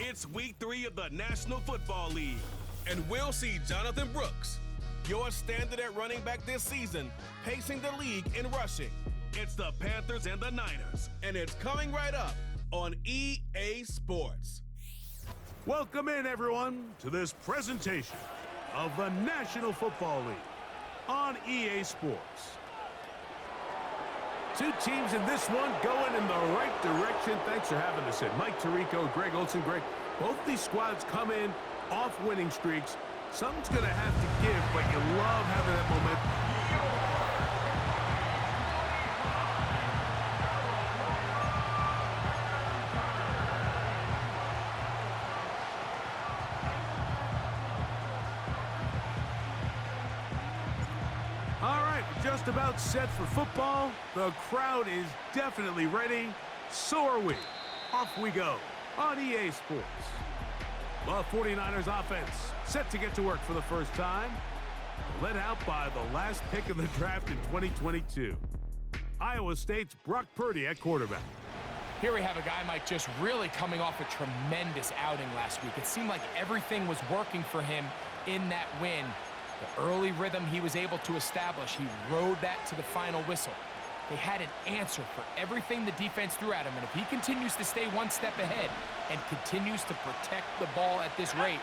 It's week 3 of the National Football League, and we'll see Jonathan Brooks, your standard at running back this season, pacing the league in rushing. It's the Panthers and the Niners, and it's coming right up on EA Sports. Welcome in, everyone, to this presentation of the National Football League on EA Sports. Two teams in this one going in the right direction. Thanks for having us in. Mike Tirico, Greg Olson. Greg, both these squads come in off winning streaks. Something's going to have to give, but you love having that momentum. Just about set for football. The crowd is definitely ready. So are we. Off we go on EA Sports. The 49ers offense set to get to work for the first time. Led out by the last pick of the draft in 2022. Iowa State's Brock Purdy at quarterback. Here we have a guy, Mike, just really coming off a tremendous outing last week. It seemed like everything was working for him in that win. The early rhythm he was able to establish, he rode that to the final whistle. They had an answer for everything the defense threw at him, and if he continues to stay one step ahead and continues to protect the ball at this rate,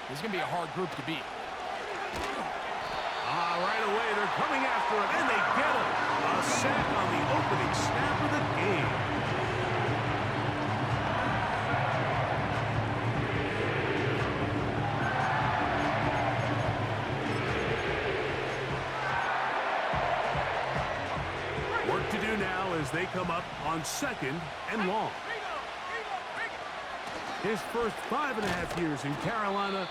this is going to be a hard group to beat. Right away, they're coming after him, and they get him. A sack on the opening snap of the game. Work to do now as they come up on 2nd and long. His first 5.5 years in Carolina,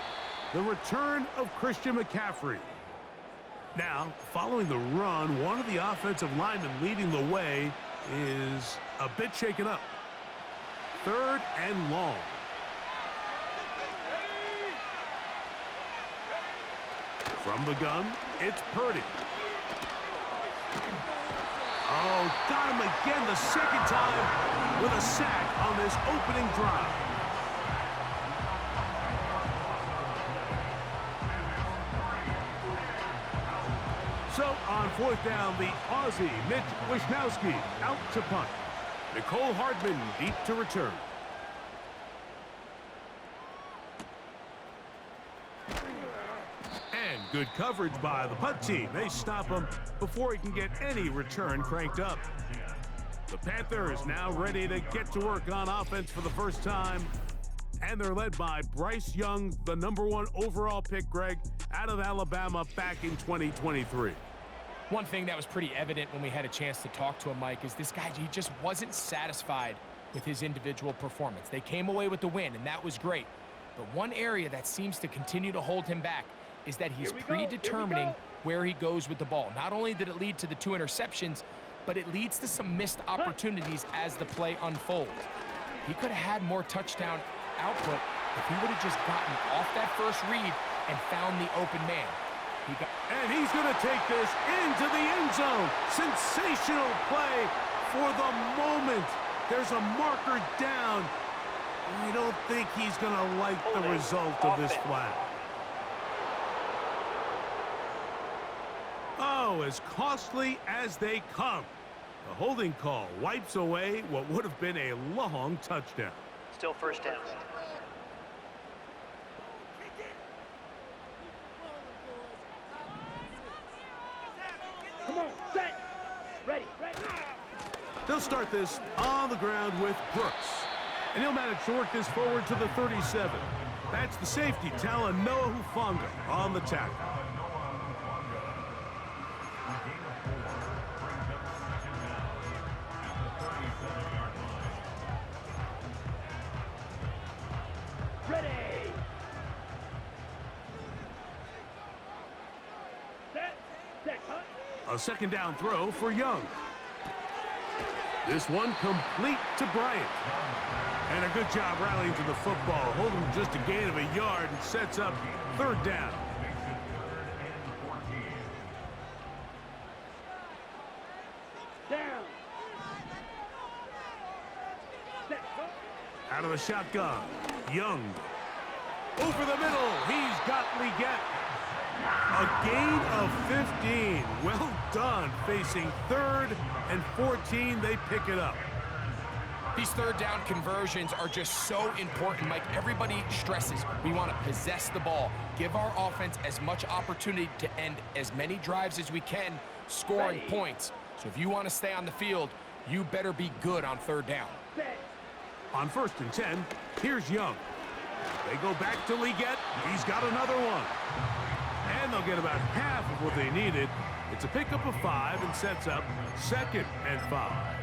the return of Christian McCaffrey. Now, following the run, one of the offensive linemen leading the way is a bit shaken up. 3rd and long. From the gun, it's Purdy. Oh, got him again the second time with a sack on this opening drive. So on 4th down, the Aussie, Mitch Wishnowsky, out to punt. Nicole Hardman deep to return. And good coverage by the punt team. They stop him before he can get any return cranked up. The Panthers now ready to get to work on offense for the first time. And they're led by Bryce Young, the #1 overall pick, Greg, out of Alabama back in 2023. One thing that was pretty evident when we had a chance to talk to him, Mike, is this guy, he just wasn't satisfied with his individual performance. They came away with the win, and that was great. But one area that seems to continue to hold him back is that he's predetermining where he goes with the ball. Not only did it lead to the 2 interceptions, but it leads to some missed opportunities as the play unfolds. He could have had more touchdown output if he would have just gotten off that first read and found the open man. And he's going to take this into the end zone. Sensational play for the moment. There's a marker down. I don't think he's going to like the result of this flag. Oh, as costly as they come. The holding call wipes away what would have been a long touchdown. Still first down. Come on, set. Ready. They'll start this on the ground with Brooks. And he'll manage to work this forward to the 37. That's the safety, Talanoa Hufanga on the tackle. Ready. Set, huh? A 2nd down throw for Young. This one complete to Bryant. And a good job rallying to the football, holding just a gain of a yard and sets up 3rd down. Down. Out of the shotgun. Young. Over the middle. He's got Leggett. A gain of 15. Well done. Facing 3rd and 14, they pick it up. These third down conversions are just so important, Mike. Everybody stresses we want to possess the ball, give our offense as much opportunity to end as many drives as we can, scoring points. So if you want to stay on the field, you better be good on 3rd down. On 1st and 10, here's Young. They go back to Leggett. He's got another one. And they'll get about half of what they needed. It's a pickup of 5 and sets up 2nd and 5.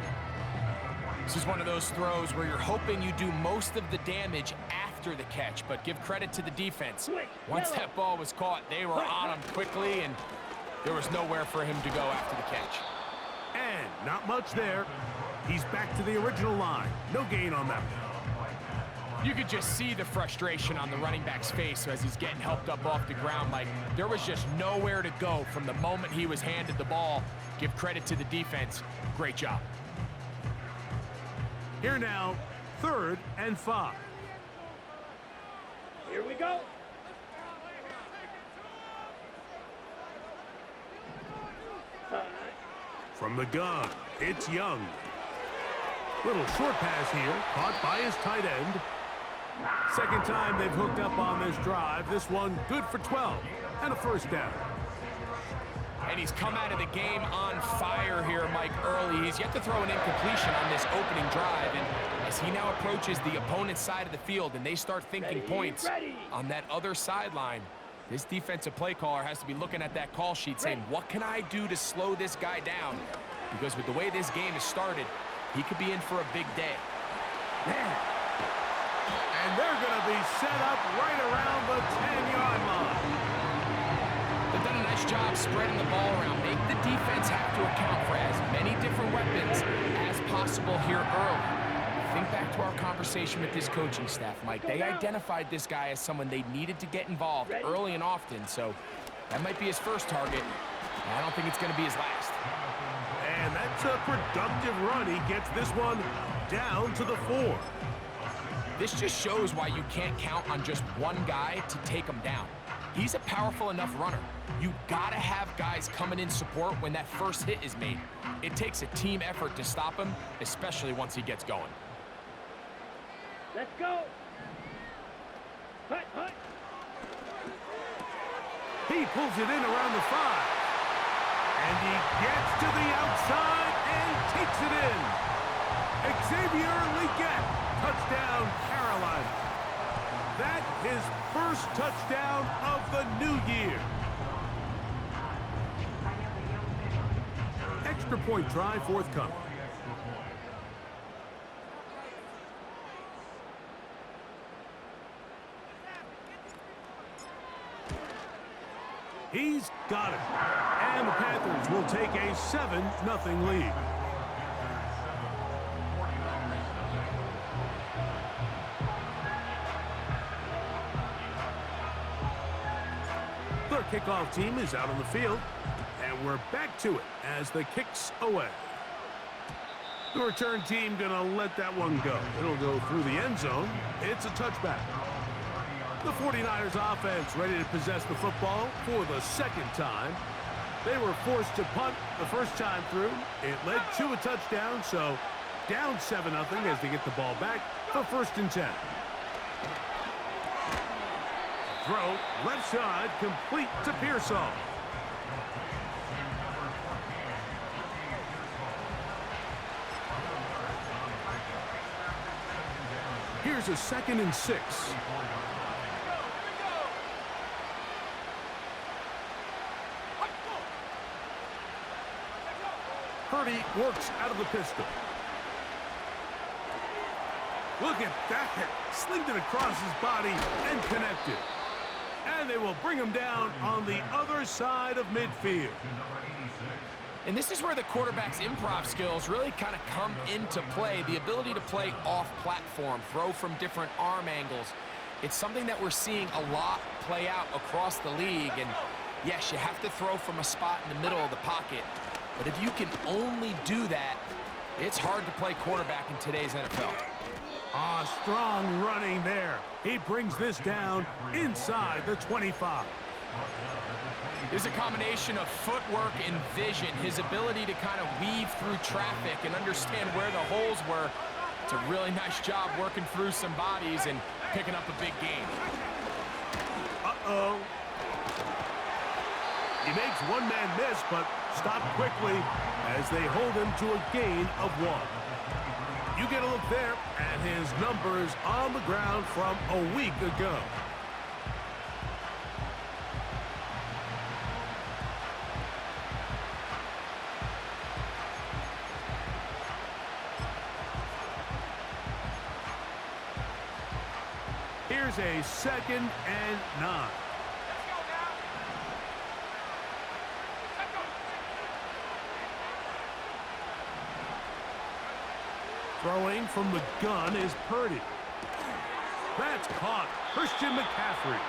This is one of those throws where you're hoping you do most of the damage after the catch, but give credit to the defense. Once that ball was caught, they were on him quickly, and there was nowhere for him to go after the catch. And not much there. He's back to the original line. No gain on that. You could just see the frustration on the running back's face as he's getting helped up off the ground. Like, there was just nowhere to go from the moment he was handed the ball. Give credit to the defense. Great job. Here now, 3rd and 5. Here we go. From the gun, it's Young. Little short pass here, caught by his tight end. Second time they've hooked up on this drive. This one good for 12 and a 1st down. And he's come out of the game on fire here, Mike, early. He's yet to throw an incompletion on this opening drive. And as he now approaches the opponent's side of the field and they start thinking points on that other sideline, this defensive play caller has to be looking at that call sheet saying, what can I do to slow this guy down? Because with the way this game has started, he could be in for a big day. And they're going to be set up right around the 10-yard line. They've done a nice job spreading the ball around. Make the defense have to account for as many different weapons as possible here early. Think back to our conversation with this coaching staff, Mike. They identified this guy as someone they needed to get involved early and often, so that might be his first target. I don't think it's going to be his last. And that's a productive run. He gets this one down to the 4. This just shows why you can't count on just one guy to take him down. He's a powerful enough runner. You gotta have guys coming in support when that first hit is made. It takes a team effort to stop him, especially once he gets going. Let's go. Hut, hut. He pulls it in around the 5. And he gets to the outside and takes it in. Xavier Leggett, touchdown Carolina. That his first touchdown of the new year. Extra point try forthcoming. He's got it. And the Panthers will take a 7-0 lead. Their kickoff team is out on the field, and we're back to it as the kick's away. The return team gonna let that one go. It'll go through the end zone. It's a touchback. The 49ers offense ready to possess the football for the 2nd time. They were forced to punt the first time through. It led to a touchdown, so down 7-0 as they get the ball back for 1st and 10. Throw, left side, complete to Pearsall. Here's a 2nd and 6. Purdy works out of the pistol. Look at that. Slinged it across his body and connected. And they will bring him down on the other side of midfield. And this is where the quarterback's improv skills really kind of come into play. The ability to play off-platform, throw from different arm angles. It's something that we're seeing a lot play out across the league. And yes, you have to throw from a spot in the middle of the pocket. But if you can only do that, it's hard to play quarterback in today's NFL. Strong running there. He brings this down inside the 25. There's a combination of footwork and vision, his ability to kind of weave through traffic and understand where the holes were. It's a really nice job working through some bodies and picking up a big gain. Uh-oh. He makes one man miss, but stopped quickly as they hold him to a gain of 1. You get a look there at his numbers on the ground from a week ago. Here's a 2nd and 9. Throwing from the gun is Purdy. That's caught. Christian McCaffrey.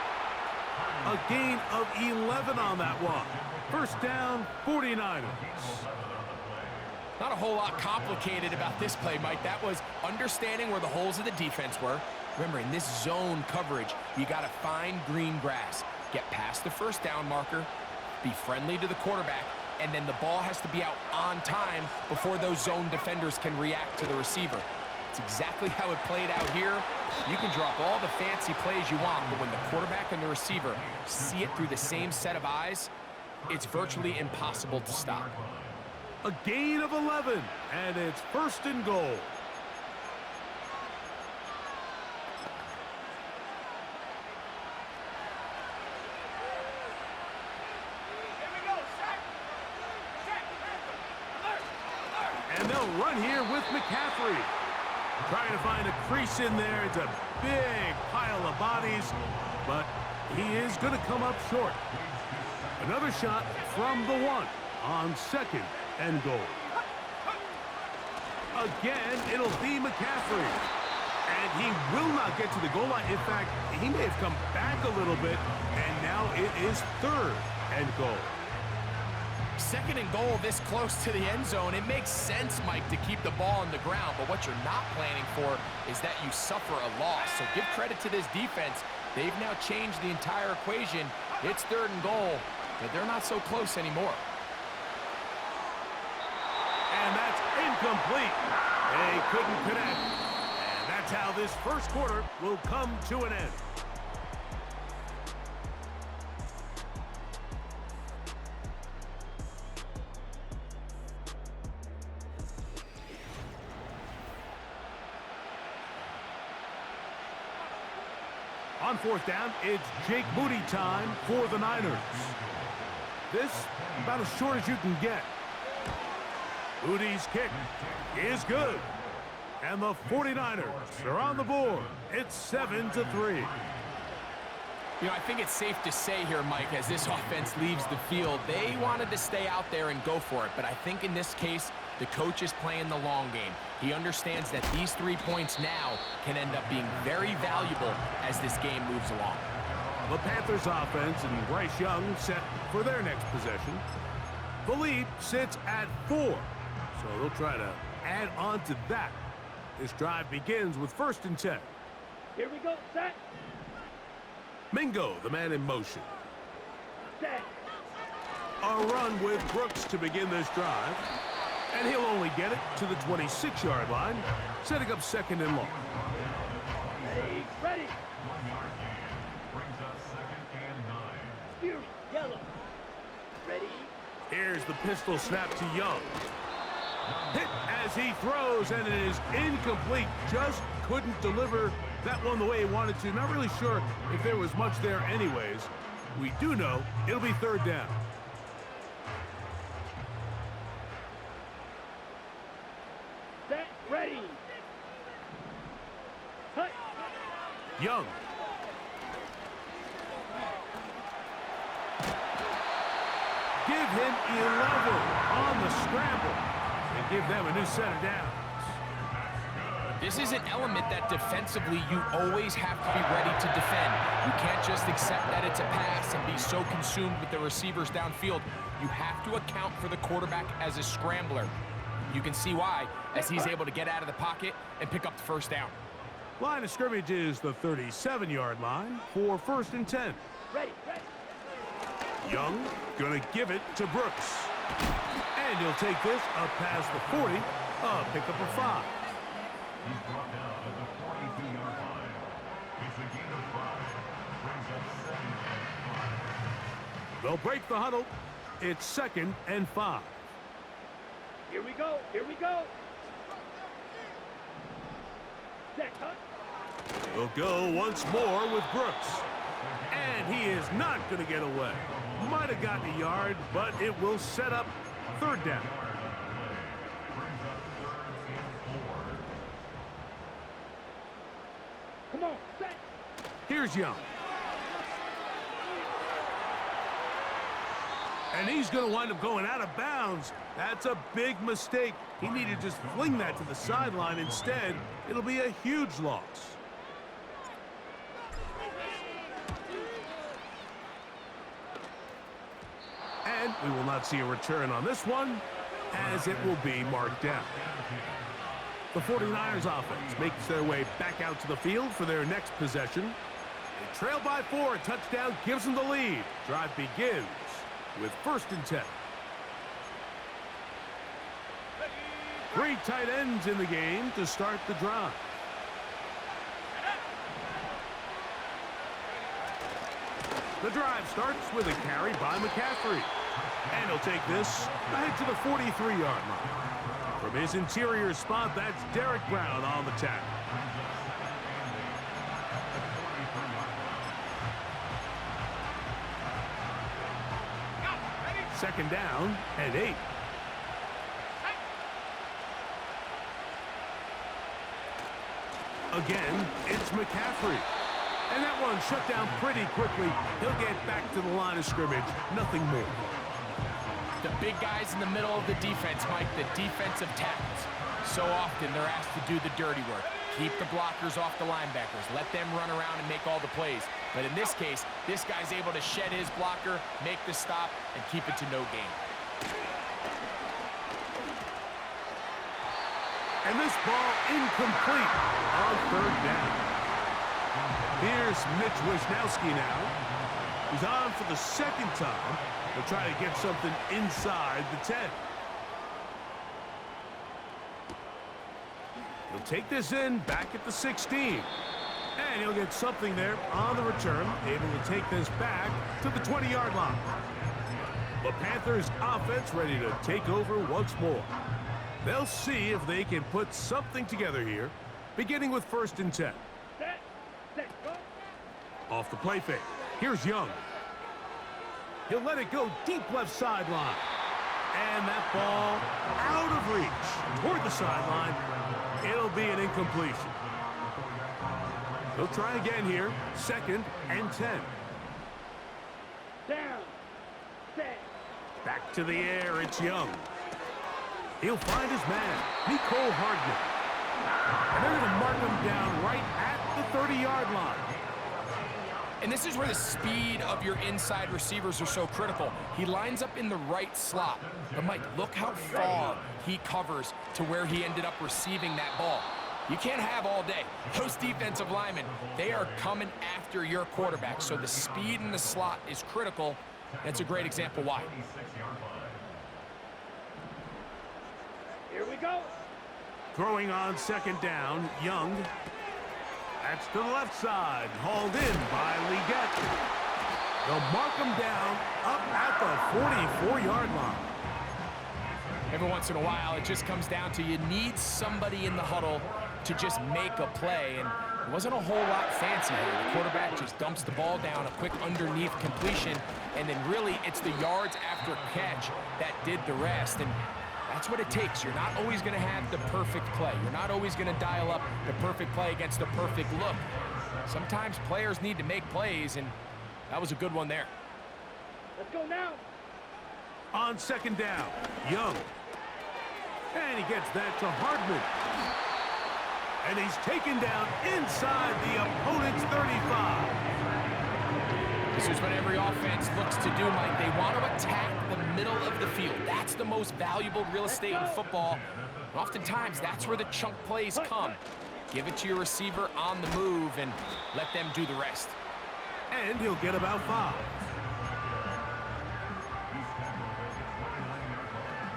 A gain of 11 on that one. First down, 49ers. Not a whole lot complicated about this play, Mike. That was understanding where the holes of the defense were. Remember, in this zone coverage, you got to find green grass. Get past the first down marker, be friendly to the quarterback, and then the ball has to be out on time before those zone defenders can react to the receiver. It's exactly how it played out here. You can drop all the fancy plays you want, but when the quarterback and the receiver see it through the same set of eyes, it's virtually impossible to stop. A gain of 11, and it's 1st and goal. And they'll run here with McCaffrey. Trying to find a crease in there. It's a big pile of bodies, but he is going to come up short. Another shot from the 1 on 2nd and goal. Again, it'll be McCaffrey. And he will not get to the goal line. In fact, he may have come back a little bit, and now it is 3rd and goal. 2nd and goal this close to the end zone. It makes sense, Mike, to keep the ball on the ground, but what you're not planning for is that you suffer a loss. So give credit to this defense. They've now changed the entire equation. It's 3rd and goal, but they're not so close anymore. And that's incomplete. They couldn't connect. And that's how this first quarter will come to an end. On 4th down, it's Jake Moody time for the Niners. This about as short as you can get. Moody's kick is good. And the 49ers are on the board. It's 7-3. You know, I think it's safe to say here, Mike, as this offense leaves the field, they wanted to stay out there and go for it. But I think in this case, the coach is playing the long game. He understands that these 3 points now can end up being very valuable as this game moves along. The Panthers offense and Bryce Young set for their next possession. The lead sits at 4, so they'll try to add on to that. This drive begins with 1st and 10. Here we go, set. Mingo, the man in motion. Set. A run with Brooks to begin this drive. And he'll only get it to the 26-yard line, setting up 2nd and long. Hey, ready. Spears, yellow. Ready. Here's the pistol snap to Young. Hit as he throws, and it is incomplete. Just couldn't deliver that one the way he wanted to. Not really sure if there was much there anyways. We do know it'll be 3rd down. Set, ready. Hut. Young. Give him 11 on the scramble and give them a new set of downs. This is an element that defensively you always have to be ready to defend. You can't just accept that it's a pass and be so consumed with the receivers downfield. You have to account for the quarterback as a scrambler. You can see why, as he's able to get out of the pocket and pick up the 1st down. Line of scrimmage is the 37-yard line for 1st and 10. Ready, ready. Young gonna give it to Brooks. And he'll take this up past the 40, a pickup of 5. He's brought down at the 42-yard line. It's a gain of 5. Brings up 2nd and 5. They'll break the huddle. It's 2nd and 5. Here we go, here we go. Set, huh? We'll go once more with Brooks. And he is not going to get away. Might have gotten a yard, but it will set up 3rd down. Come on, set. Here's Young. And he's going to wind up going out of bounds. That's a big mistake. He needed to just fling that to the sideline instead. It'll be a huge loss. And we will not see a return on this one, as it will be marked down. The 49ers offense makes their way back out to the field for their next possession. They trail by 4. A touchdown gives them the lead. Drive begins with 1st and 10. 3 tight ends in the game to start the drive. The drive starts with a carry by McCaffrey. And he'll take this ahead to the 43-yard line. From his interior spot, that's Derek Brown on the tackle. Second down and 8. Again, it's McCaffrey. And that one shut down pretty quickly. He'll get back to the line of scrimmage. Nothing more. The big guys in the middle of the defense, Mike, the defensive tackles. So often they're asked to do the dirty work. Keep the blockers off the linebackers. Let them run around and make all the plays. But in this case, this guy's able to shed his blocker, make the stop, and keep it to no gain. And this ball incomplete on 3rd down. Here's Mitch Wisnowski now. He's on for the 2nd time. He'll try to get something inside the 10. He'll take this in back at the 16. And he'll get something there on the return, able to take this back to the 20-yard line. The Panthers offense ready to take over once more. They'll see if they can put something together here, beginning with 1st and 10. Set, set, go. Off the play fake. Here's Young. He'll let it go deep left sideline. And that ball out of reach toward the sideline. It'll be an incompletion. He'll try again here. 2nd and 10. Down, set. Back to the air. It's Young. He'll find his man, Nicole Hardman. And they're going to mark him down right at the 30-yard line. And this is where the speed of your inside receivers are so critical. He lines up in the right slot. But, Mike, look how far he covers to where he ended up receiving that ball. You can't have all day. Those defensive linemen, they are coming after your quarterback. So the speed in the slot is critical. That's a great example why. Here we go. Throwing on 2nd down, Young. That's to the left side, hauled in by Leggett. They'll mark him down up at the 44-yard line. Every once in a while, it just comes down to you need somebody in the huddle to just make a play, and it wasn't a whole lot fancy here. The quarterback just dumps the ball down, a quick underneath completion, and then really it's the yards after catch that did the rest. And that's what it takes. You're not always going to have the perfect play. You're not always going to dial up the perfect play against the perfect look. Sometimes players need to make plays, and that was a good one there. Let's go now. On 2nd down, Young. And he gets that to Hardman. And he's taken down inside the opponent's 35. This is what every offense looks to do, Mike. They want to attack the middle of the field. That's the most valuable real estate in football. And oftentimes, that's where the chunk plays come. Give it to your receiver on the move and let them do the rest. And he'll get about 5. He's tackled at the 29-yard line.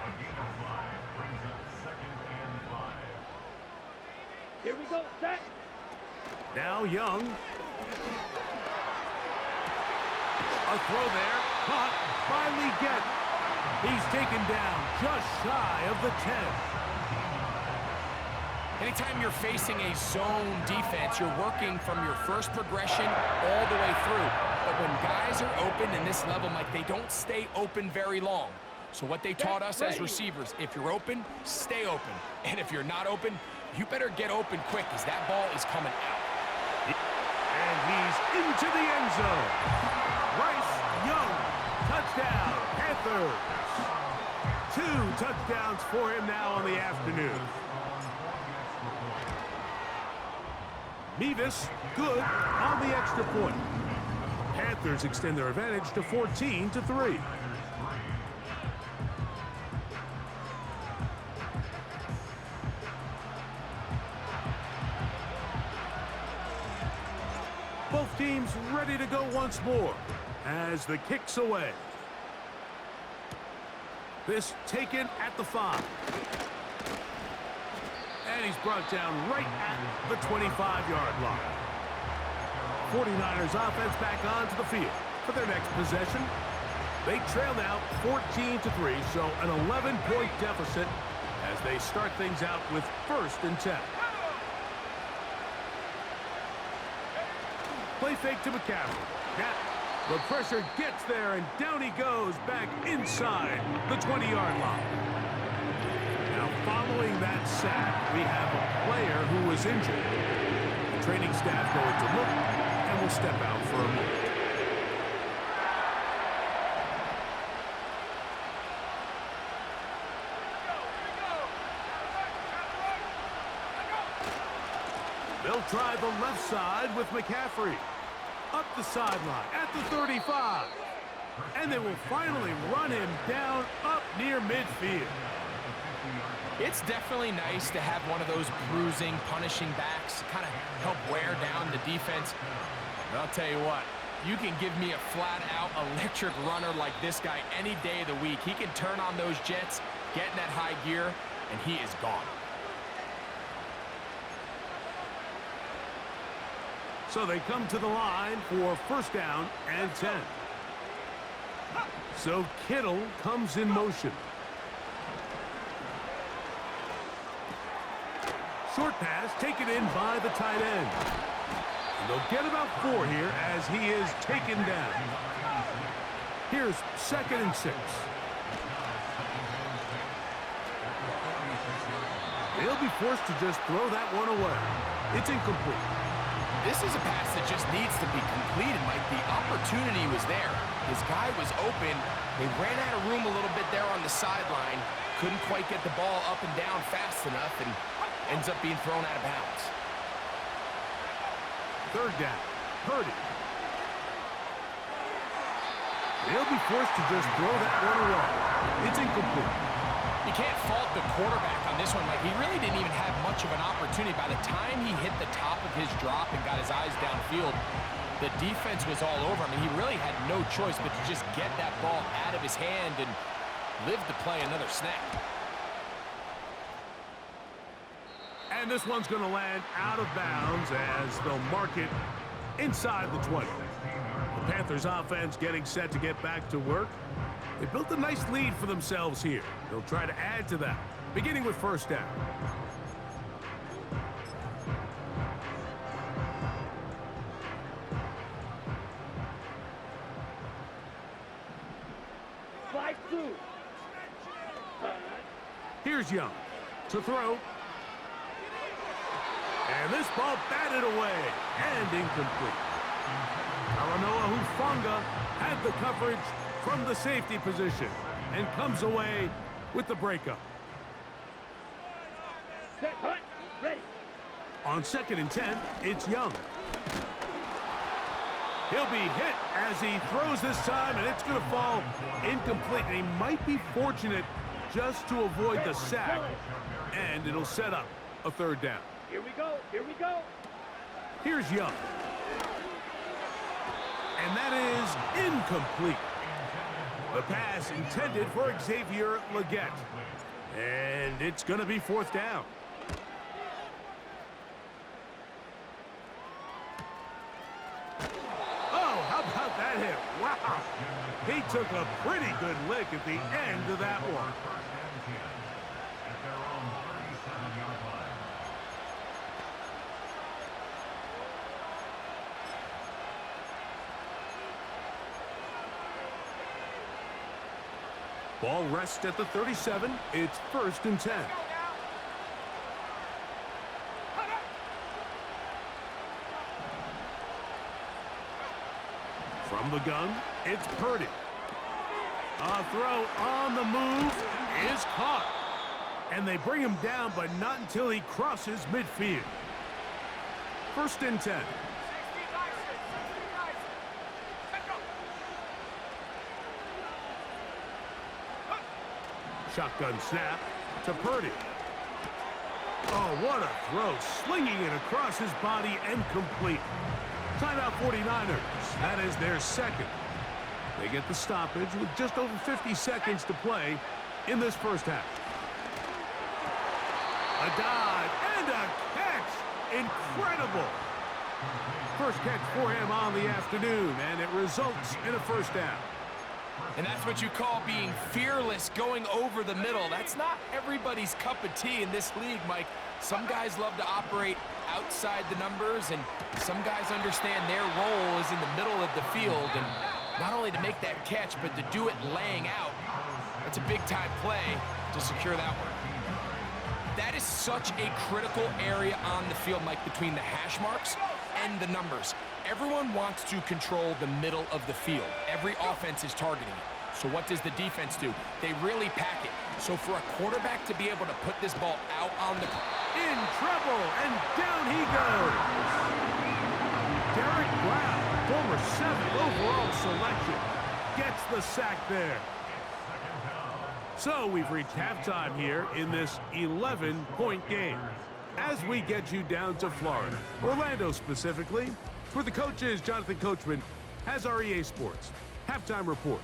A gain of 5 brings up 2nd and 5. Here we go. Set. Now Young. A throw there. Caught by Leggett. He's taken down just shy of the 10. Anytime you're facing a zone defense, you're working from your first progression all the way through. But when guys are open in this level, Mike, they don't stay open very long. So what they taught us as receivers, if you're open, stay open. And if you're not open, you better get open quick because that ball is coming out. And he's into the end zone. Bryce Young, touchdown, Panthers. 2 touchdowns for him now on the afternoon. Mevis, good on the extra point. Panthers extend their advantage to 14-3. Both teams ready to go once more as the kick's away. This taken at the 5. And he's brought down right at the 25-yard line. 49ers offense back onto the field for their next possession. They trail now 14-3, so an 11-point deficit as they start things out with 1st and 10. Play fake to McCaffrey. The pressure gets there, and down he goes back inside the 20-yard line. Now, following that sack, we have a player who was injured. The training staff going to look and will step out for a moment. They'll try the left side with McCaffrey. Up the sideline at the 35. And they will finally run him down up near midfield. It's definitely nice to have one of those bruising, punishing backs, kind of help wear down the defense. But I'll tell you what, you can give me a flat-out electric runner like this guy any day of the week. He can turn on those jets, get in that high gear, and he is gone. So they come to the line for 1st down and 10. So Kittle comes in motion. Short pass taken in by the tight end. And they'll get about 4 here as he is taken down. Here's 2nd and 6. They'll be forced to just throw that one away. It's incomplete. This is a pass that just needs to be completed, Mike. The opportunity was there. His guy was open. They ran out of room a little bit there on the sideline. Couldn't quite get the ball up and down fast enough and ends up being thrown out of bounds. 3rd down. Purdy. They'll be forced to just throw that one away. It's incomplete. You can't fault the quarterback on this one. Like, he really didn't even have much of an opportunity. By the time he hit the top of his drop and got his eyes downfield, the defense was all over him. I mean, he really had no choice but to just get that ball out of his hand and live to play another snap. And this one's going to land out of bounds as they'll mark it inside the 20. The Panthers offense getting set to get back to work. They built a nice lead for themselves here. They'll try to add to that, beginning with 1st down. Slide through. Here's Young to throw. And this ball batted away and incomplete. Talanoa Hufanga had the coverage from the safety position and comes away with the breakup. Set, hut, ready. On 2nd and 10, it's Young. He'll be hit as he throws this time, and it's going to fall incomplete. And he might be fortunate just to avoid the sack, and it'll set up a 3rd down. Here we go. Here we go. Here's Young. And that is incomplete. The pass intended for Xavier Legette. And it's going to be fourth down. Oh, how about that hit? Wow. He took a pretty good lick at the end of that one. At their own 37-yard line. Ball rests at the 37. It's 1st and 10. From the gun, it's Purdy. A throw on the move is caught. And they bring him down, but not until he crosses midfield. 1st and 10. Shotgun snap to Purdy. Oh, what a throw. Slinging it across his body and complete. Timeout 49ers. That is their second. They get the stoppage with just over 50 seconds to play in this first half. A dive and a catch. Incredible. First catch for him on the afternoon, and it results in a first down. And that's what you call being fearless, going over the middle. That's not everybody's cup of tea in this league, Mike. Some guys love to operate outside the numbers, and some guys understand their role is in the middle of the field. And not only to make that catch, but to do it laying out. That's a big-time play to secure that one. That is such a critical area on the field, Mike, between the hash marks and the numbers. Everyone wants to control the middle of the field. Every offense is targeting it. So what does the defense do? They really pack it. So for a quarterback to be able to put this ball out on the... In trouble, and down he goes. Derek Brown, former 7th overall selection, gets the sack there. So we've reached halftime here in this 11-point game. As we get you down to Florida, Orlando specifically, for the coaches, Jonathan Coachman has our EA Sports halftime report.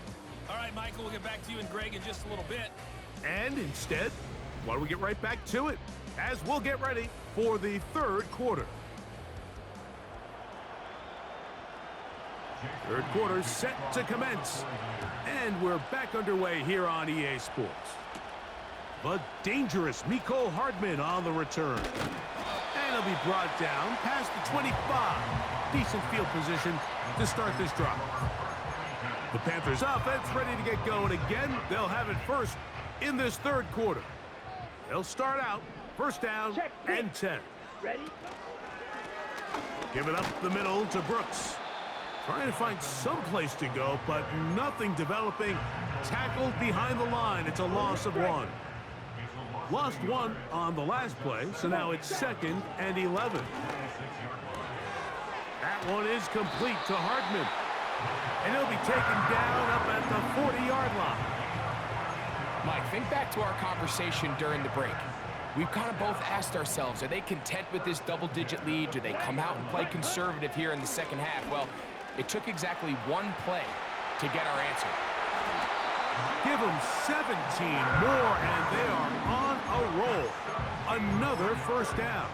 All right, Michael, we'll get back to you and Greg in just a little bit. And instead, why don't we get right back to it as we'll get ready for the third quarter. Third quarter set to commence. And we're back underway here on EA Sports. The dangerous Mecole Hardman on the return. And he'll be brought down past the 25. Decent field position to start this drive. The Panthers offense ready to get going again. They'll have it first in this third quarter. They'll start out first down and 10. Ready? Give it up the middle to Brooks. Trying to find some place to go, but nothing developing. Tackled behind the line. It's a loss of 1. Lost 1 on the last play, so now it's 2nd and 11. That one is complete to Hardman. And he'll be taken down up at the 40-yard line. Mike, think back to our conversation during the break. We've kind of both asked ourselves, are they content with this double-digit lead? Do they come out and play conservative here in the second half? Well, it took exactly 1 play to get our answer. Give them 17 more, and they are on a roll. Another first down.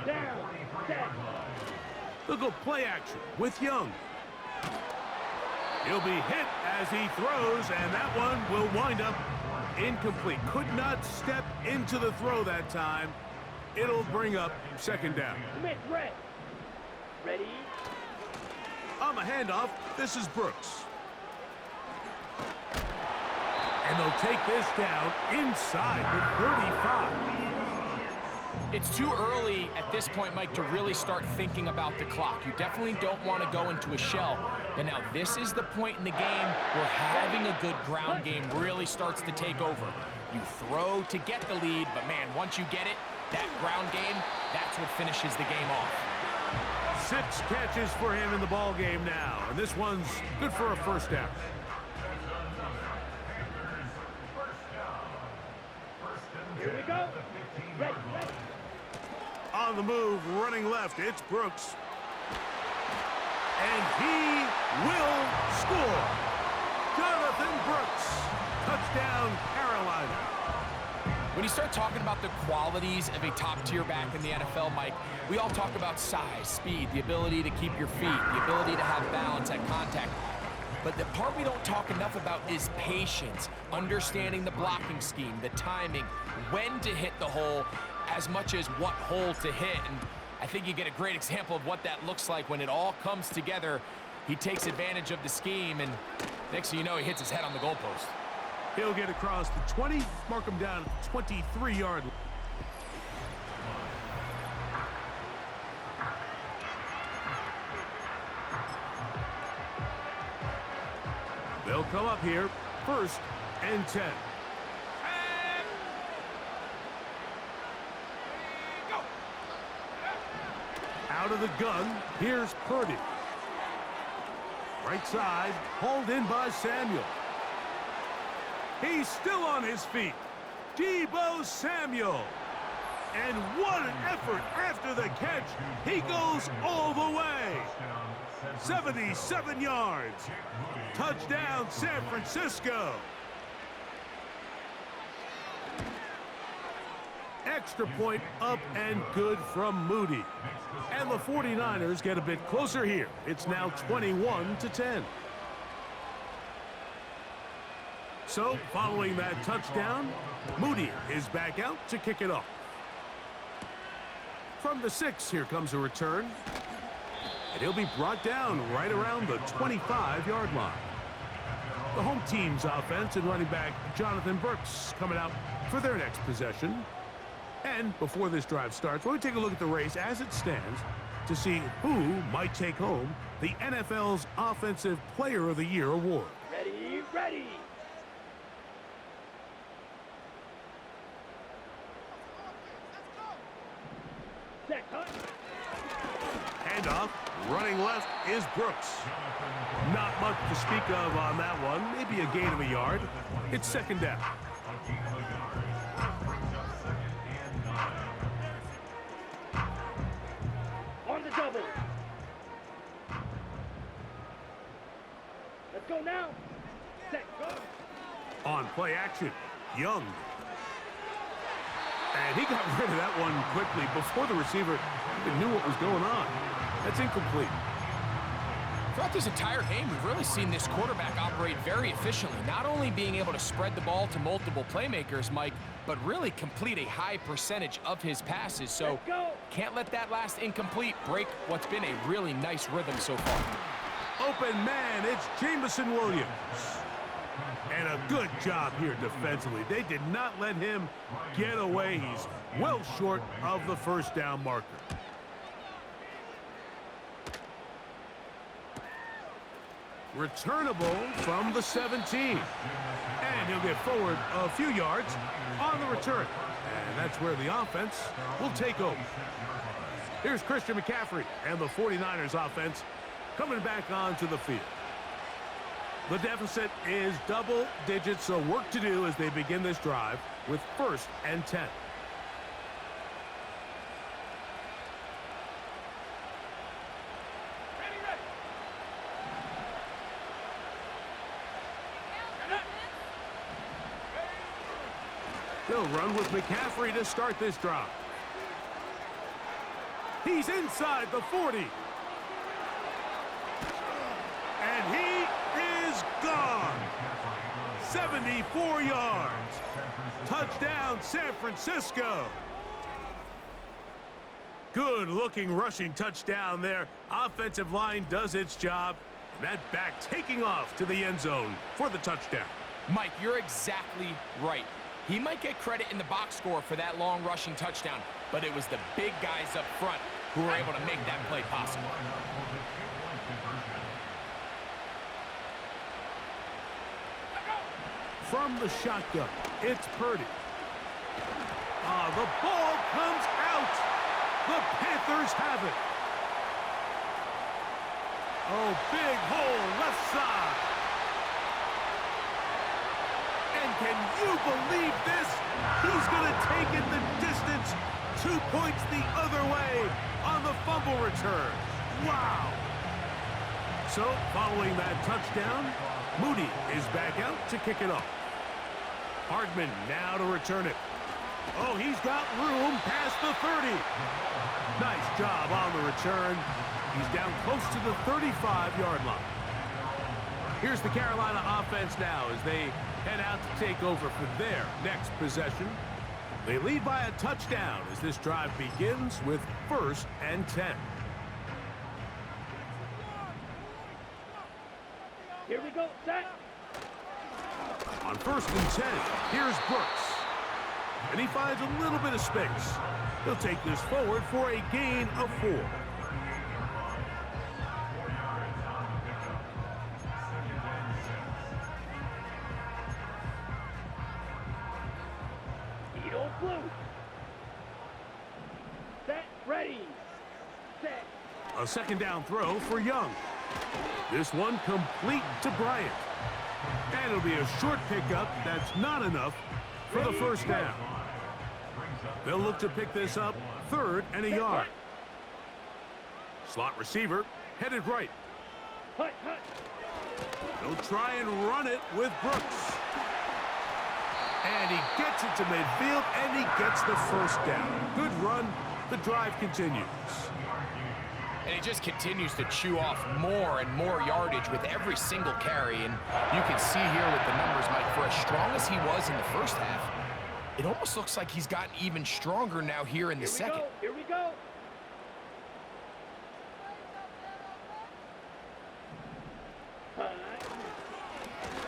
Down. Set. They'll go play action with Young. He'll be hit as he throws, and that one will wind up incomplete. Could not step into the throw that time. It'll bring up 2nd down. Commit red. Ready? On the handoff, this is Brooks. And they'll take this down inside the 35. It's too early at this point, Mike, to really start thinking about the clock. You definitely don't want to go into a shell. But now this is the point in the game where having a good ground game really starts to take over. You throw to get the lead, but man, once you get it, that ground game, that's what finishes the game off. 6 catches for him in the ball game now, and this one's good for a first down. Here we go. Ready. On the move, running left, it's Brooks. And he will score. Jonathan Brooks. Touchdown, Carolina. When you start talking about the qualities of a top-tier back in the NFL, Mike, we all talk about size, speed, the ability to keep your feet, the ability to have balance at contact. But the part we don't talk enough about is patience, understanding the blocking scheme, the timing, when to hit the hole, as much as what hole to hit. And I think you get a great example of what that looks like when it all comes together. He takes advantage of the scheme, and next thing you know, he hits his head on the goalpost. He'll get across the 20, mark him down at the 23-yard line. They'll come up here, 1st and 10. Out of the gun, here's Purdy. Right side, hauled in by Samuel. He's still on his feet. Deebo Samuel. And what an effort after the catch. He goes all the way. 77 yards. Touchdown, San Francisco. Extra point up and good from Moody. And the 49ers get a bit closer here. It's now 21-10. So, following that touchdown, Moody is back out to kick it off. From the 6, here comes a return. And he'll be brought down right around the 25-yard line. The home team's offense and running back Jonathan Brooks coming out for their next possession. And before this drive starts, we'll take a look at the race as it stands to see who might take home the NFL's Offensive Player of the Year award. Ready. Set, cut. Handoff, running left is Brooks. Not much to speak of on that one. Maybe a gain of a yard. It's 2nd down. On the double. Let's go now. Set, go. On play action, Young. And he got rid of that one quickly before the receiver even knew what was going on. That's incomplete. Throughout this entire game, we've really seen this quarterback operate very efficiently, not only being able to spread the ball to multiple playmakers, Mike, but really complete a high percentage of his passes. So can't let that last incomplete break what's been a really nice rhythm so far. Open man, it's Jameson Williams. And a good job here defensively. They did not let him get away. He's well short of the 1st down marker. Returnable from the 17. And he'll get forward a few yards on the return. And that's where the offense will take over. Here's Christian McCaffrey and the 49ers offense coming back onto the field. The deficit is double digits, so work to do as they begin this drive with 1st and 10. They'll run with McCaffrey to start this drive. He's inside the 40. And he is gone. 74 yards. Touchdown, San Francisco. Good-looking rushing touchdown there. Offensive line does its job. And that back taking off to the end zone for the touchdown. Mike, you're exactly right. He might get credit in the box score for that long rushing touchdown, but it was the big guys up front who were able to make that play possible. From the shotgun, it's Purdy. The ball comes out. The Panthers have it. Oh, big hole left side. And can you believe this? He's going to take it the distance. 2 points the other way on the fumble return. Wow. So, following that touchdown, Moody is back out to kick it off. Hardman now to return it. Oh, he's got room past the 30. Nice job on the return. He's down close to the 35-yard line. Here's the Carolina offense now as they head out to take over for their next possession. They lead by a touchdown as this drive begins with 1st and 10. Here we go, set. On 1st and 10, here's Brooks. And he finds a little bit of space. He'll take this forward for a gain of 4. Eagle blue. Set, ready. Set. A 2nd down throw for Young. This one complete to Bryant. And it'll be a short pickup that's not enough for the 1st down. They'll look to pick this up 3rd and a yard. Slot receiver headed right. Hut, hut. They'll try and run it with Brooks. And he gets it to midfield, and he gets the 1st down. Good run. The drive continues. And he just continues to chew off more and more yardage with every single carry. And you can see here with the numbers, Mike, for as strong as he was in the first half, it almost looks like he's gotten even stronger now here in the second. Here we go.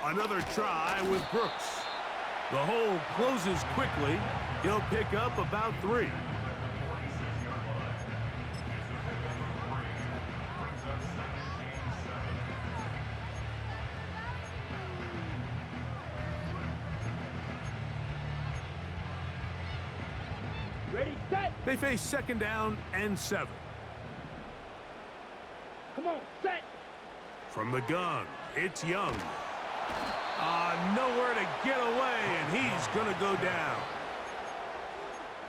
Another try with Brooks. The hole closes quickly. He'll pick up about 3. Ready, set. They face 2nd down and 7. Come on, set. From the gun, it's Young. Nowhere to get away, and he's going to go down.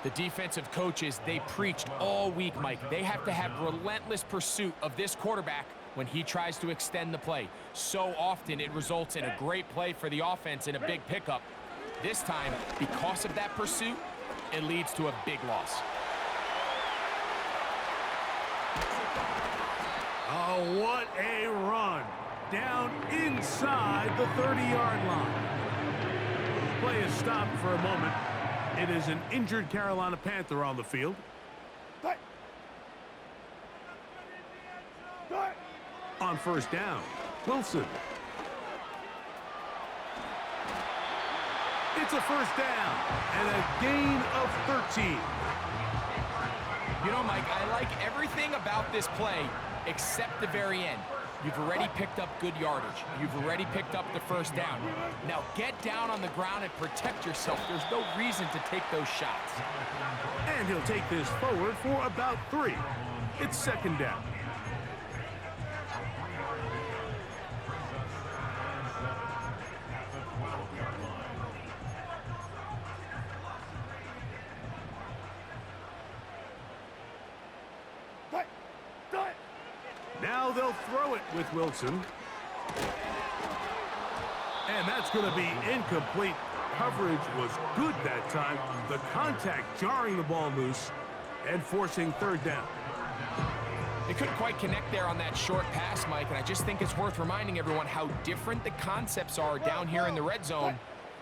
The defensive coaches, they preached all week, Mike. They have to have relentless pursuit of this quarterback when he tries to extend the play. So often it results in a great play for the offense and a big pickup. This time, because of that pursuit, it leads to a big loss. Oh, what a run. Down inside the 30-yard line. Play is stopped for a moment. It is an injured Carolina Panther on the field. On 1st down, Wilson. It's a 1st down and a gain of 13. You know, Mike, I like everything about this play except the very end. You've already picked up good yardage. You've already picked up the 1st down. Now get down on the ground and protect yourself. There's no reason to take those shots. And he'll take this forward for about 3. It's 2nd down. Now they'll throw it with Wilson. And that's going to be incomplete. Coverage was good that time. The contact jarring the ball loose and forcing 3rd down. They couldn't quite connect there on that short pass, Mike, and I just think it's worth reminding everyone how different the concepts are down here in the red zone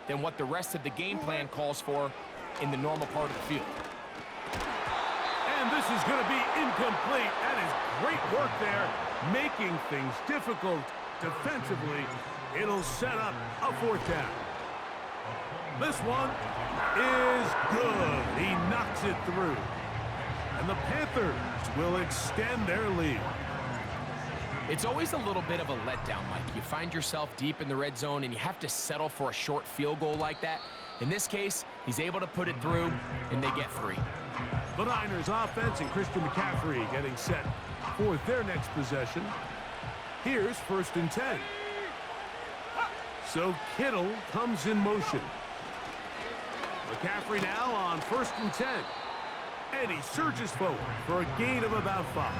than what the rest of the game plan calls for in the normal part of the field. And this is going to be incomplete. That is great work there, making things difficult defensively. It'll set up a 4th down. This one is good. He knocks it through. And the Panthers will extend their lead. It's always a little bit of a letdown, Mike. You find yourself deep in the red zone and you have to settle for a short field goal like that. In this case, he's able to put it through, and they get 3. The Niners offense and Christian McCaffrey getting set for their next possession. Here's 1st and 10. So Kittle comes in motion. McCaffrey now on 1st and 10. And he surges forward for a gain of about 5.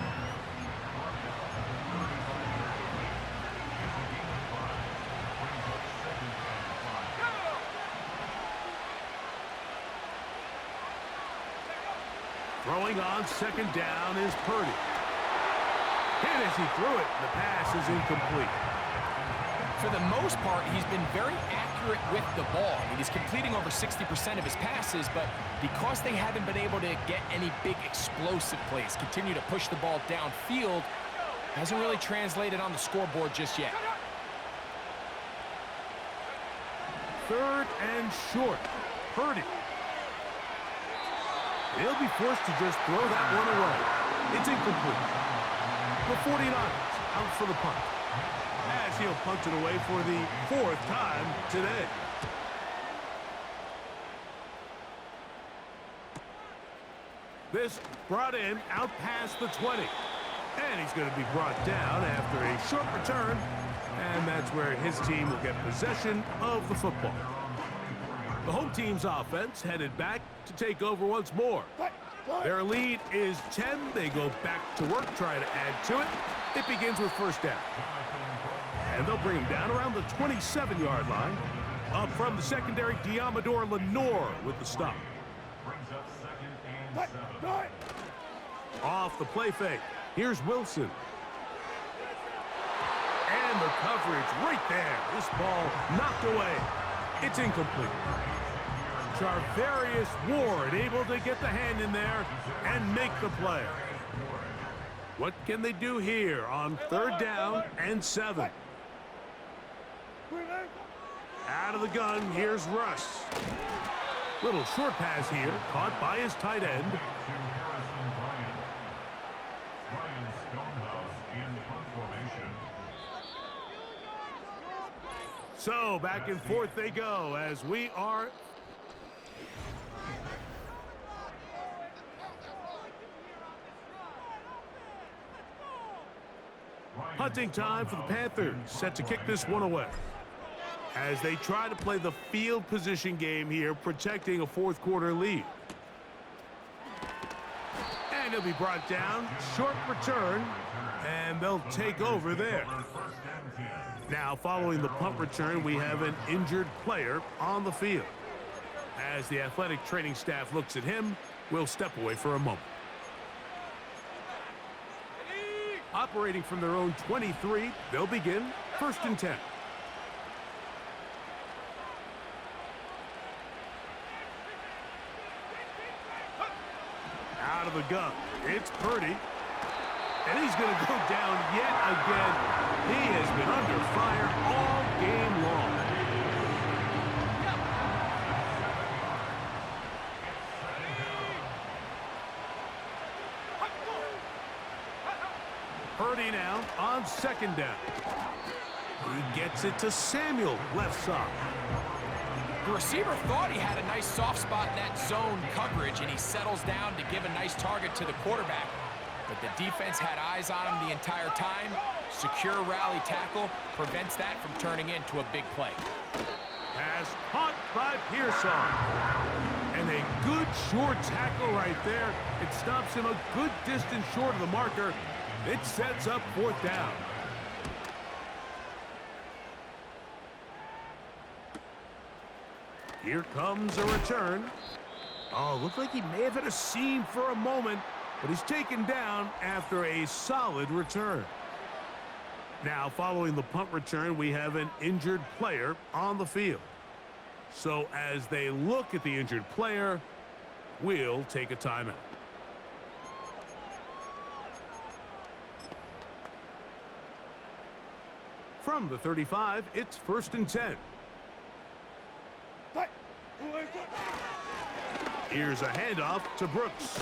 Throwing on 2nd down is Purdy. And as he threw it, the pass is incomplete. For the most part, he's been very accurate with the ball. I mean, he's completing over 60% of his passes, but because they haven't been able to get any big explosive plays, continue to push the ball downfield, hasn't really translated on the scoreboard just yet. 3rd and short. Purdy. He'll be forced to just throw that one away. It's incomplete. The 49ers out for the punt, as he'll punt it away for the 4th time today. This brought in out past the 20. And he's going to be brought down after a short return. And that's where his team will get possession of the football. The home team's offense headed back to take over once more. Their lead is 10. They go back to work, trying to add to it. It begins with 1st down. And they'll bring him down around the 27-yard line. Up from the secondary, Diamador Lenore with the stop. Brings up 2nd and 7. Off the play fake, here's Wilson. And the coverage right there. This ball knocked away. It's incomplete. Charvarius Ward able to get the hand in there and make the play. What can they do here on 3rd down and 7? Out of the gun, here's Russ. Little short pass here, caught by his tight end. So back and forth they go as we are hunting time for the Panthers, set to kick this one away as they try to play the field position game here, protecting a 4th quarter lead. And he'll be brought down, short return, and they'll take over there. Now, following the punt return, we have an injured player on the field. As the athletic training staff looks at him, we'll step away for a moment. Operating from their own 23, they'll begin 1st and 10. Out of the gun, it's Purdy. And he's going to go down yet again. He has been under fire all game long. Purdy now on 2nd down. He gets it to Samuel, left side. The receiver thought he had a nice soft spot in that zone coverage, and he settles down to give a nice target to the quarterback. But the defense had eyes on him the entire time. Secure rally tackle prevents that from turning into a big play. Pass caught by Pearson. And a good short tackle right there. It stops him a good distance short of the marker. It sets up 4th down. Here comes a return. Oh, looked like he may have hit a seam for a moment, but he's taken down after a solid return. Now, following the punt return, we have an injured player on the field. So as they look at the injured player, we'll take a timeout. From the 35, it's 1st and 10. Here's a handoff to Brooks.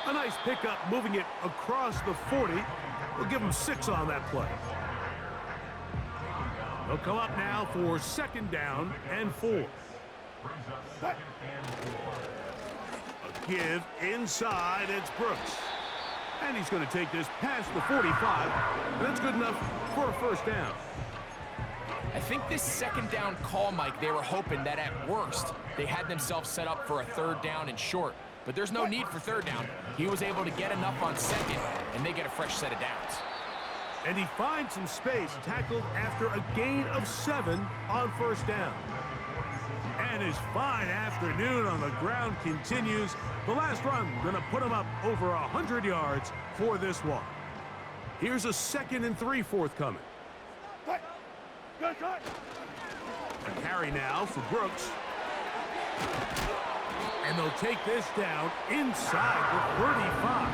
A nice pickup, moving it across the 40. We'll give him 6 on that play. They'll come up now for 2nd down and 4. A give inside, it's Brooks. And he's going to take this past the 45. And that's good enough for a 1st down. I think this second down call, Mike, they were hoping that at worst, they had themselves set up for a third down and short. But there's no need for third down. He was able to get enough on second, and they get a fresh set of downs. And he finds some space, tackled after a gain of 7 on first down. And his fine afternoon on the ground continues. The last run gonna put him up over 100 yards for this one. Here's a 2nd and 3 forthcoming. A carry now for Brooks. And they'll take this down inside the 35.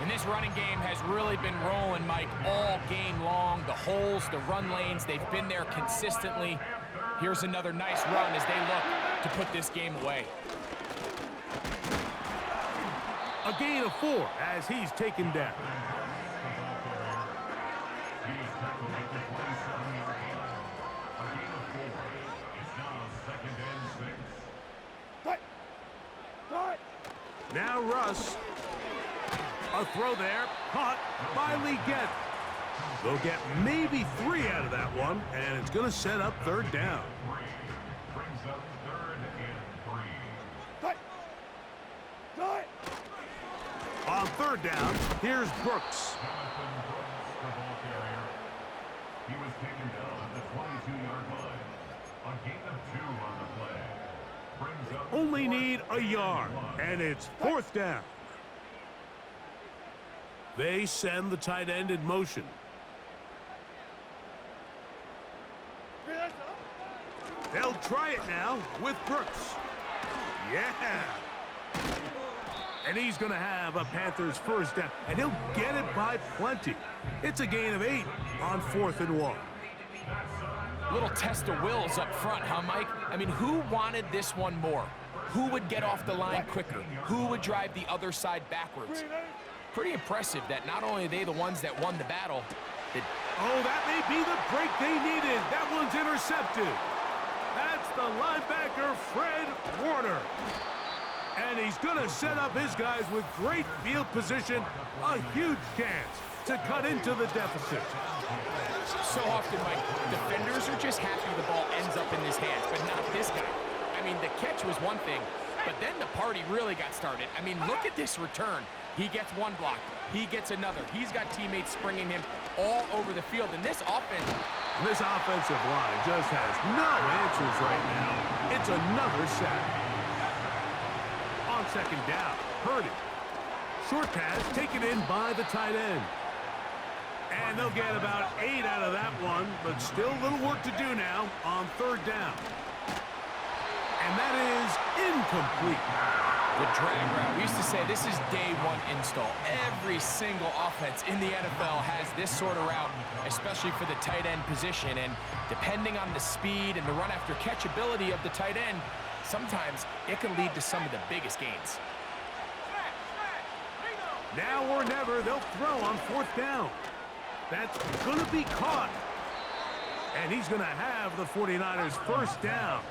And this running game has really been rolling, Mike, all game long. The holes, the run lanes, they've been there consistently. Here's another nice run as they look to put this game away. A gain of 4 as he's taken down. Now Russ. A throw there, caught by Legette. They'll get maybe 3 out of that one, and it's going to set up third down. Brings up 3rd and 3. On third down, here's Brooks. The ball carrier. He was taken down at the 22-yard line. A gain of 2 on the play. Brings up Only need a yard, and it's 4th down. They send the tight end in motion. They'll try it now with Brooks. Yeah. And he's going to have a Panthers first down, and he'll get it by plenty. It's a gain of 8 on 4th and 1. Little test of wills up front, huh, Mike? I mean, who wanted this one more? Who would get off the line quicker? Who would drive the other side backwards? Pretty impressive that not only are they the ones that won the battle, Oh, that may be the break they needed. That one's intercepted. That's the linebacker, Fred Warner. And he's going to set up his guys with great field position. A huge chance to cut into the deficit. so often, Mike, defenders are just happy the ball ends up in his hands, but not this guy. I mean, the catch was one thing, but then the party really got started. I mean, look at this return. He gets one block. He gets another. He's got teammates springing him all over the field. And this offensive line just has no answers right now. It's another sack. On second down, Purdy. Short pass taken in by the tight end. And they'll get about 8 out of that one, but still a little work to do now on third down. And that is incomplete. The drag route. We used to say this is day one install. Every single offense in the NFL has this sort of route, especially for the tight end position. And depending on the speed and the run after catch ability of the tight end, sometimes it can lead to some of the biggest gains. Now or never, they'll throw on fourth down. That's going to be caught. And he's going to have the 49ers first down.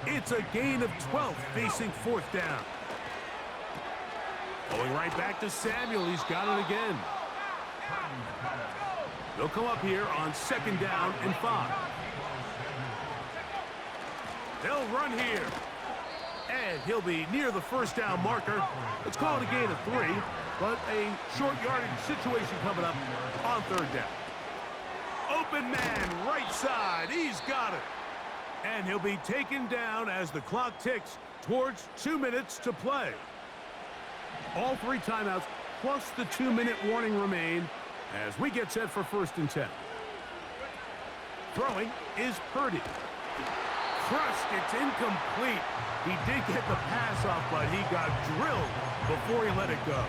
It's a gain of 12 facing fourth down. Going right back to Samuel. He's got it again. They'll come up here on second down and 5. They'll run here. And he'll be near the first down marker. Let's call it a gain of 3, but a short yardage situation coming up on third down. Open man, right side. He's got it. And he'll be taken down as the clock ticks towards 2 minutes to play. All 3 timeouts plus the 2-minute warning remain as we get set for first and 10. Throwing is Purdy. Crushed, it's incomplete. He did get the pass off, but he got drilled before he let it go.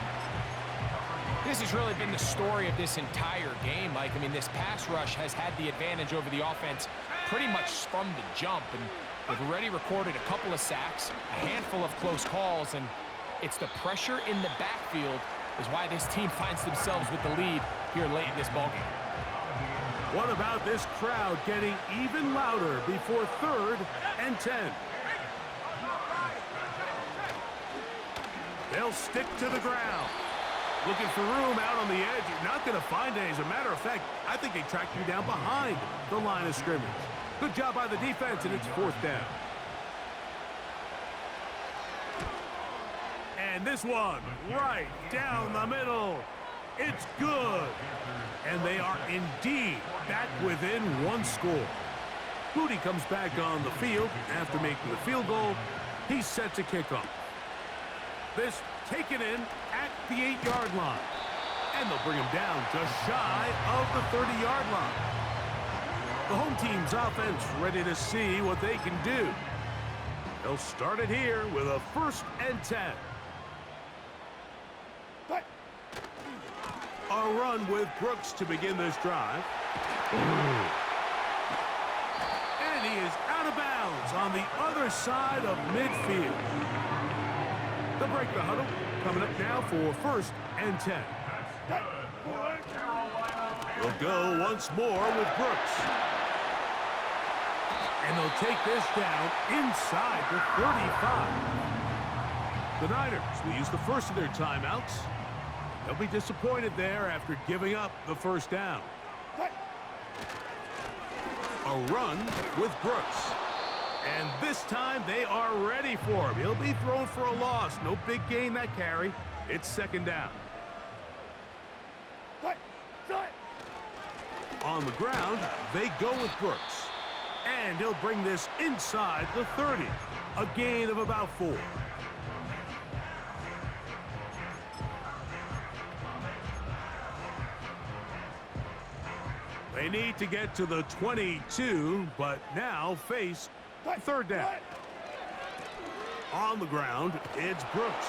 This has really been the story of this entire game, Mike. I mean, this pass rush has had the advantage over the offense pretty much from the jump, and they've already recorded a couple of sacks, a handful of close calls, and it's the pressure in the backfield is why this team finds themselves with the lead here late in this ballgame. What about this crowd getting even louder before third and 10? They'll stick to the ground. Looking for room out on the edge. You're not going to find it. As a matter of fact, I think they tracked you down behind the line of scrimmage. Good job by the defense, and it's 4th down. And this one, right down the middle. It's good. And they are indeed back within 1 score. Moody comes back on the field after making the field goal. He's set to kick off. This taken in at the 8-yard line. And they'll bring him down just shy of the 30-yard line. The home team's offense ready to see what they can do. They'll start it here with a 1st and 10. A run with Brooks to begin this drive. And he is out of bounds on the other side of midfield. They'll break the huddle. Coming up now for 1st and 10. We'll go once more with Brooks. And they'll take this down inside the 35. The Niners will use the first of their timeouts. They'll be disappointed there after giving up the 1st down. A run with Brooks. And this time they are ready for him. He'll be thrown for a loss. No big gain that carry. It's 2nd down. On the ground, they go with Brooks. And he'll bring this inside the 30. A gain of about 4. They need to get to the 22, but now face 3rd down. On the ground, it's Brooks.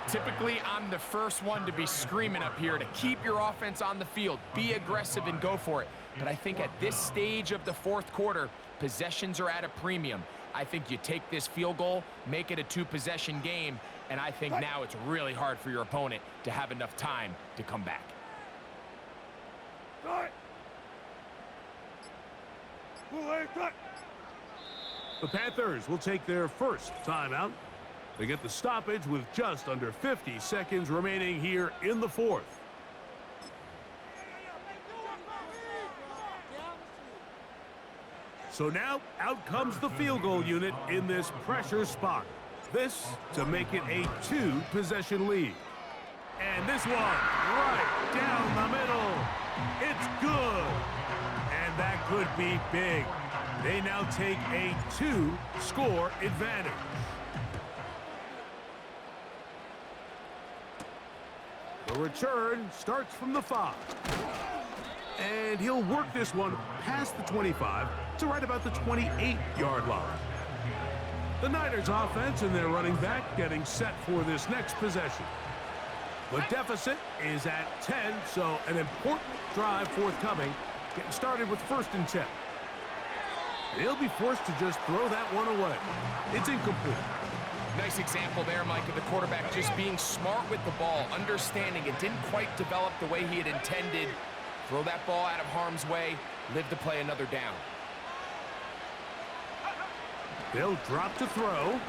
Typically, I'm the first one to be screaming up here to keep your offense on the field, be aggressive and go for it. But I think at this stage of the 4th quarter, possessions are at a premium. I think you take this field goal, make it a 2-possession game, and I think now it's really hard for your opponent to have enough time to come back. The Panthers will take their 1st timeout. They get the stoppage with just under 50 seconds remaining here in the 4th. So now, out comes the field goal unit in this pressure spot. This to make it a 2-possession lead. And this one, right down the middle. It's good. And that could be big. They now take a 2-score advantage. The return starts from the 5. And he'll work this one past the 25 to right about the 28-yard line. The Niners offense and their running back getting set for this next possession. The deficit is at 10, so an important drive forthcoming. Getting started with 1st and 10. They'll be forced to just throw that one away. It's incomplete. Nice example there, Mike, of the quarterback just being smart with the ball, understanding it didn't quite develop the way he had intended. Throw that ball out of harm's way, live to play another down. They'll drop to throw.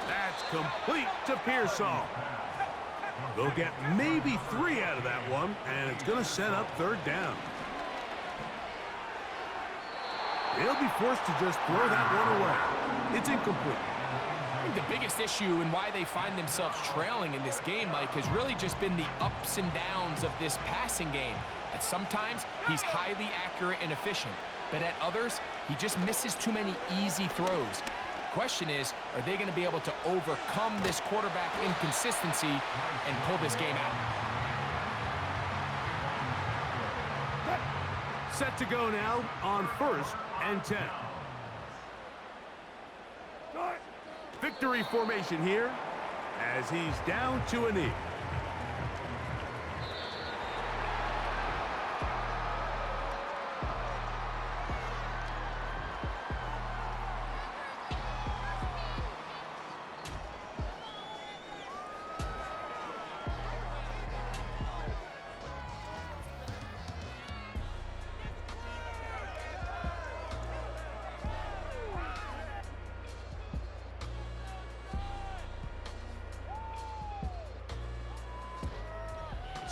That's complete to Pearsall. They'll get maybe 3 out of that one, and it's going to set up 3rd down. They'll be forced to just throw that one away. It's incomplete. I think the biggest issue and why they find themselves trailing in this game, Mike, has really just been the ups and downs of this passing game. At sometimes, he's highly accurate and efficient, but at others, he just misses too many easy throws. Question is, are they going to be able to overcome this quarterback inconsistency and pull this game out? Set to go now on 1st and 10. Victory formation here as he's down to a knee.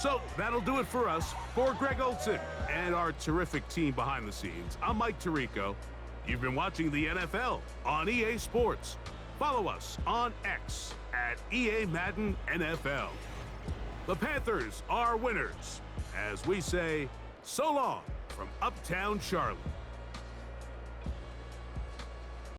So that'll do it for us. For Greg Olson and our terrific team behind the scenes, I'm Mike Tirico. You've been watching the NFL on EA Sports. Follow us on X at EA Madden NFL. The Panthers are winners. As we say, so long from Uptown Charlotte.